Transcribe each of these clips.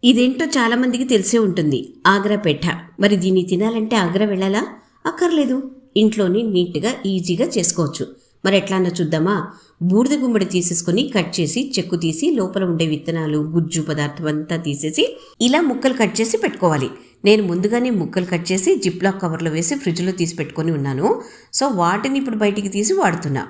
ఇదేంటో చాలా మందికి తెలిసే ఉంటుంది, ఆగ్రా పెఠ. మరి దీన్ని తినాలంటే ఆగ్రా వెళ్ళాలా? అక్కర్లేదు, ఇంట్లోనే నీట్గా ఈజీగా చేసుకోవచ్చు. మరి ఎట్లా అన్న చూద్దామా? బూడిద గుమ్మడి తీసేసుకొని కట్ చేసి చెక్కు తీసి లోపల ఉండే విత్తనాలు గుజ్జు పదార్థం అంతా తీసేసి ఇలా ముక్కలు కట్ చేసి పెట్టుకోవాలి. నేను ముందుగానే ముక్కలు కట్ చేసి జిప్లాక్ కవర్లో వేసి ఫ్రిడ్జ్లో తీసి పెట్టుకొని ఉన్నాను. సో వాటిని ఇప్పుడు బయటికి తీసి వాడుతున్నా.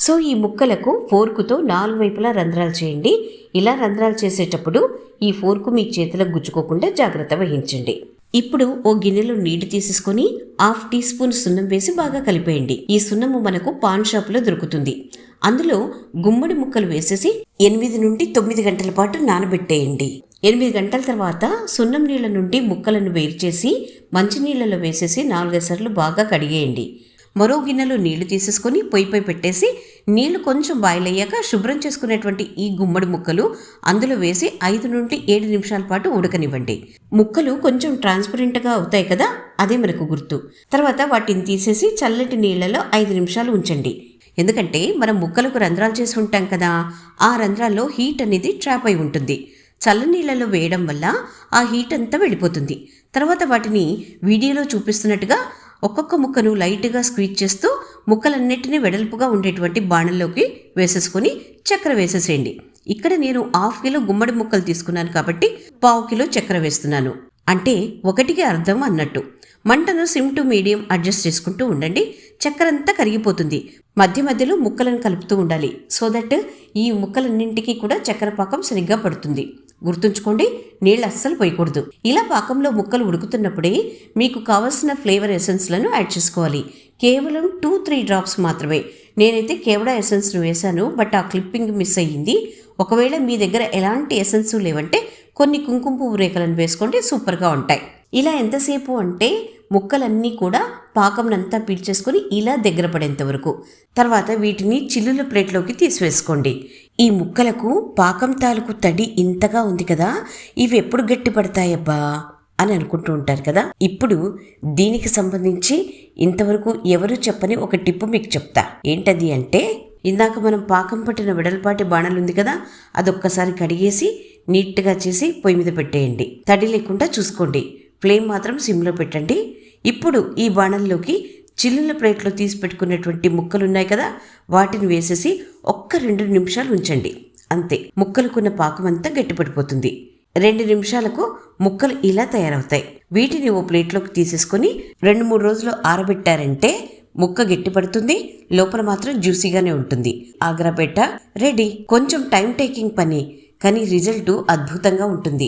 సో ఈ ముక్కలకు ఫోర్కుతో 4 వైపులా రంధ్రాలు చేయండి. ఇలా రంధ్రాలు చేసేటప్పుడు ఈ ఫోర్కు మీ చేతులకు గుచ్చుకోకుండా జాగ్రత్త వహించండి. ఇప్పుడు ఓ గిన్నెలో నీటి తీసేసుకొని 1/2 టీ స్పూన్ సున్నం వేసి బాగా కలిపేయండి. ఈ సున్నము మనకు పాన్ షాప్లో దొరుకుతుంది. అందులో గుమ్మడి ముక్కలు వేసేసి 8 నుండి 9 గంటల పాటు నానబెట్టేయండి. 8 గంటల తర్వాత సున్నం నీళ్ల నుండి ముక్కలను వేరు చేసి మంచినీళ్లలో వేసేసి 4 సార్లు బాగా కడిగేయండి. మరో గిన్నెలో నీళ్లు తీసేసుకొని పొయ్యిపై పెట్టేసి నీళ్లు కొంచెం బాయిల్ అయ్యాక శుభ్రం చేసుకునేటువంటి ఈ గుమ్మడి ముక్కలు అందులో వేసి 5 నుండి 7 నిమిషాల పాటు ఉడకనివ్వండి. ముక్కలు కొంచెం ట్రాన్స్పరెంట్గా అవుతాయి కదా, అదే మనకు గుర్తు. తర్వాత వాటిని తీసేసి చల్లటి నీళ్లలో 5 నిమిషాలు ఉంచండి. ఎందుకంటే మనం ముక్కలకు రంధ్రాలు చేసి ఉంటాం కదా, ఆ రంధ్రాల్లో హీట్ అనేది ట్రాప్ అయి ఉంటుంది. చల్లనీళ్లలో వేయడం వల్ల ఆ హీట్ అంతా వెళ్ళిపోతుంది. తర్వాత వాటిని వీడియోలో చూపిస్తున్నట్టుగా ఒక్కొక్క ముక్కను లైట్గా స్క్వీజ్ చేస్తూ ముక్కలన్నిటినీ వెడల్పుగా ఉండేటువంటి బాణంలోకి వేసేసుకొని చక్కెర వేసేసేయండి. ఇక్కడ నేను 1/2 కిలో గుమ్మడి ముక్కలు తీసుకున్నాను కాబట్టి 1/4 కిలో చక్కెర వేస్తున్నాను. అంటే 1కి అర్థం అన్నట్టు. మంటను సిమ్ టు మీడియం అడ్జస్ట్ చేసుకుంటూ ఉండండి. చక్కెర అంతా కరిగిపోతుంది. మధ్య మధ్యలో ముక్కలను కలుపుతూ ఉండాలి. సో దట్ ఈ ముక్కలన్నింటికి కూడా చక్కెర పాకం సరిగ్గా పడుతుంది. గుర్తుంచుకోండి, నీళ్ళు అస్సలు పోయకూడదు. ఇలా పాకంలో ముక్కలు ఉడుకుతున్నప్పుడే మీకు కావలసిన ఫ్లేవర్ ఎసెన్స్లను యాడ్ చేసుకోవాలి. కేవలం 2-3 డ్రాప్స్ మాత్రమే. నేనైతే కేవడా ఎసెన్స్ను వేశాను, బట్ ఆ క్లిప్పింగ్ మిస్ అయ్యింది. ఒకవేళ మీ దగ్గర ఎలాంటి ఎసెన్స్ లేవంటే కొన్ని కుంకుమ పువ్వు రేఖలను వేసుకోండి, సూపర్గా ఉంటాయి. ఇలా ఎంతసేపు అంటే ముక్కలన్నీ కూడా పాకంనంతా పీల్చేసుకొని ఇలా దగ్గర పడేంత వరకు. తర్వాత వీటిని చిల్లుల ప్లేట్లోకి తీసివేసుకోండి. ఈ ముక్కలకు పాకం తాలూకు తడి ఇంతగా ఉంది కదా, ఇవి ఎప్పుడు గట్టి పడతాయబ్బా అని అనుకుంటూ ఉంటారు కదా. ఇప్పుడు దీనికి సంబంధించి ఇంతవరకు ఎవరు చెప్పని ఒక టిప్పు మీకు చెప్తా. ఏంటది అంటే, ఇందాక మనం పాకం పట్టిన వెడల్పాటి బాణలు ఉంది కదా, అదొక్కసారి కడిగేసి నీట్గా చేసి పొయ్యి మీద పెట్టేయండి. తడి లేకుండా చూసుకోండి. ఫ్లేమ్ మాత్రం సిమ్లో పెట్టండి. ఇప్పుడు ఈ బాణంలోకి చిల్లుల ప్లేట్లో తీసి పెట్టుకున్నటువంటి ముక్కలు ఉన్నాయి కదా, వాటిని వేసేసి 1-2 నిమిషాలు ఉంచండి. అంతే, ముక్కలకున్న పాకం అంతా గట్టిపడిపోతుంది. 2 నిమిషాలకు ముక్కలు ఇలా తయారవుతాయి. వీటిని ఓ ప్లేట్లోకి తీసేసుకొని 2-3 రోజులు ఆరబెట్టారంటే ముక్క గట్టిపడుతుంది, లోపల మాత్రం జ్యూసీగానే ఉంటుంది. ఆగ్రా పెఠ రెడీ. కొంచెం టైం టేకింగ్ పని, కానీ రిజల్ట్ అద్భుతంగా ఉంటుంది.